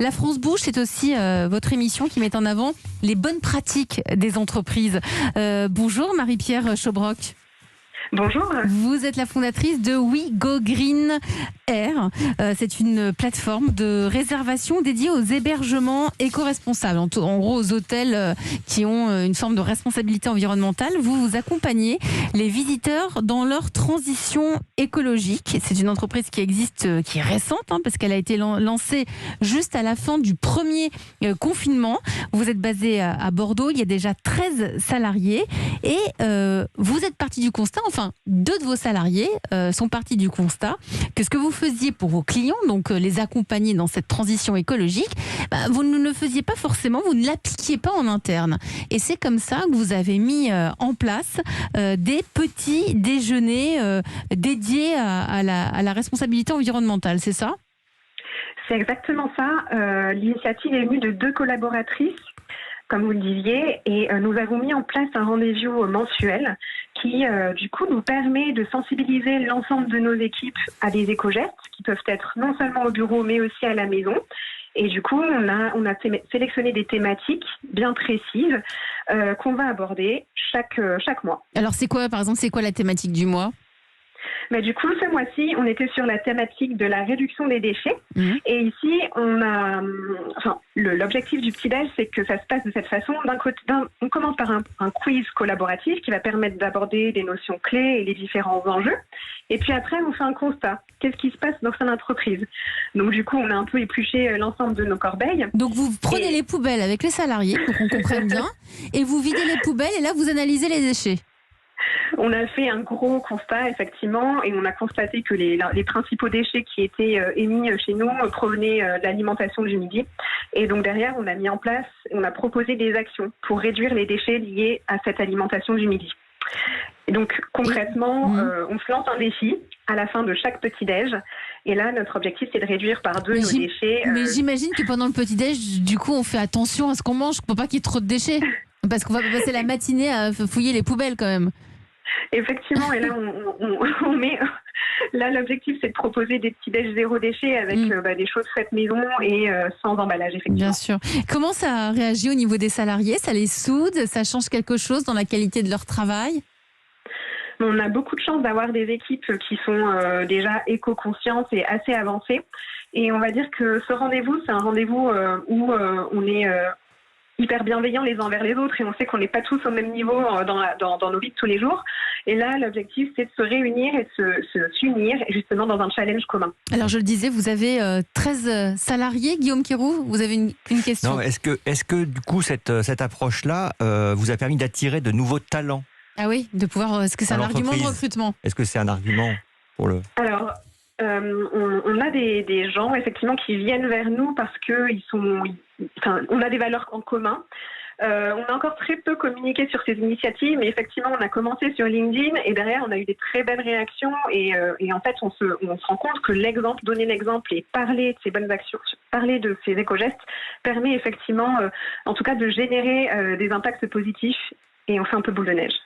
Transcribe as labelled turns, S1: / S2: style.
S1: La France Bouge, c'est aussi votre émission qui met en avant les bonnes pratiques des entreprises. Bonjour Marie-Pierre Chobroc.
S2: Bonjour.
S1: Vous êtes la fondatrice de We Go Green Air. C'est une plateforme de réservation dédiée aux hébergements éco-responsables. En gros, aux hôtels qui ont une forme de responsabilité environnementale. Vous accompagnez les visiteurs dans leur transition écologique. C'est une entreprise qui existe, qui est récente, parce qu'elle a été lancée juste à la fin du premier confinement. Vous êtes basé à Bordeaux. Il y a déjà 13 salariés. Et vous êtes parti du constat, deux de vos salariés sont partis du constat que ce que vous faisiez pour vos clients, donc les accompagner dans cette transition écologique, vous ne le faisiez pas forcément, vous ne l'appliquiez pas en interne. Et c'est comme ça que vous avez mis en place des petits déjeuners dédiés à la responsabilité environnementale, c'est ça ?
S2: C'est exactement ça. L'initiative est venue de 2 collaboratrices, comme vous le disiez, et nous avons mis en place un rendez-vous mensuel qui, du coup, nous permet de sensibiliser l'ensemble de nos équipes à des éco-gestes qui peuvent être non seulement au bureau, mais aussi à la maison. Et du coup, on a sélectionné des thématiques bien précises qu'on va aborder chaque mois.
S1: Alors, c'est quoi, par exemple, la thématique du mois ?
S2: Mais du coup, ce mois-ci, on était sur la thématique de la réduction des déchets. Et ici, l'objectif du petit-déj, c'est que ça se passe de cette façon. On commence par un quiz collaboratif qui va permettre d'aborder des notions clés et les différents enjeux. Et puis après, on fait un constat. Qu'est-ce qui se passe dans son entreprise ? Donc du coup, on a un peu épluché l'ensemble de nos corbeilles.
S1: Donc vous prenez les poubelles avec les salariés, pour qu'on comprenne bien, et vous videz les poubelles, et là, vous analysez les déchets.
S2: On a fait un gros constat, effectivement, et on a constaté que les principaux déchets qui étaient émis chez nous provenaient de l'alimentation du midi. Et donc derrière, on a proposé des actions pour réduire les déchets liés à cette alimentation du midi. Et donc concrètement, on se lance un défi à la fin de chaque petit-déj. Et là, notre objectif, c'est de réduire par 2 nos déchets.
S1: Mais j'imagine que pendant le petit-déj, du coup, on fait attention à ce qu'on mange pour pas qu'il y ait trop de déchets. Parce qu'on va passer la matinée à fouiller les poubelles quand même.
S2: Effectivement, et là, on met... Là, l'objectif, c'est de proposer des petits déj zéro déchet avec des choses faites maison et sans emballage, effectivement.
S1: Bien sûr. Comment ça réagit au niveau des salariés ? Ça les soude ? Ça change quelque chose dans la qualité de leur travail ?
S2: On a beaucoup de chance d'avoir des équipes qui sont déjà éco-conscientes et assez avancées. Et on va dire que ce rendez-vous, c'est un rendez-vous où on est... hyper bienveillants les uns envers les autres et on sait qu'on n'est pas tous au même niveau dans nos vies de tous les jours. Et là, l'objectif, c'est de se réunir et de s'unir justement dans un challenge commun.
S1: Alors, je le disais, vous avez 13 salariés, Guillaume Quéroux. Vous avez une question.
S3: Non, est-ce que du coup, cette approche-là vous a permis d'attirer de nouveaux talents ?
S1: Ah oui, de pouvoir... Est-ce que c'est un argument de recrutement ?
S3: Est-ce que c'est un argument pour le...
S2: Alors... on a des gens effectivement qui viennent vers nous parce que on a des valeurs en commun. On a encore très peu communiqué sur ces initiatives, mais effectivement, on a commencé sur LinkedIn et derrière, on a eu des très belles réactions et en fait, on se rend compte que donner l'exemple et parler de ces bonnes actions, parler de ces éco-gestes permet effectivement, en tout cas, de générer des impacts positifs et on fait un peu boule de neige.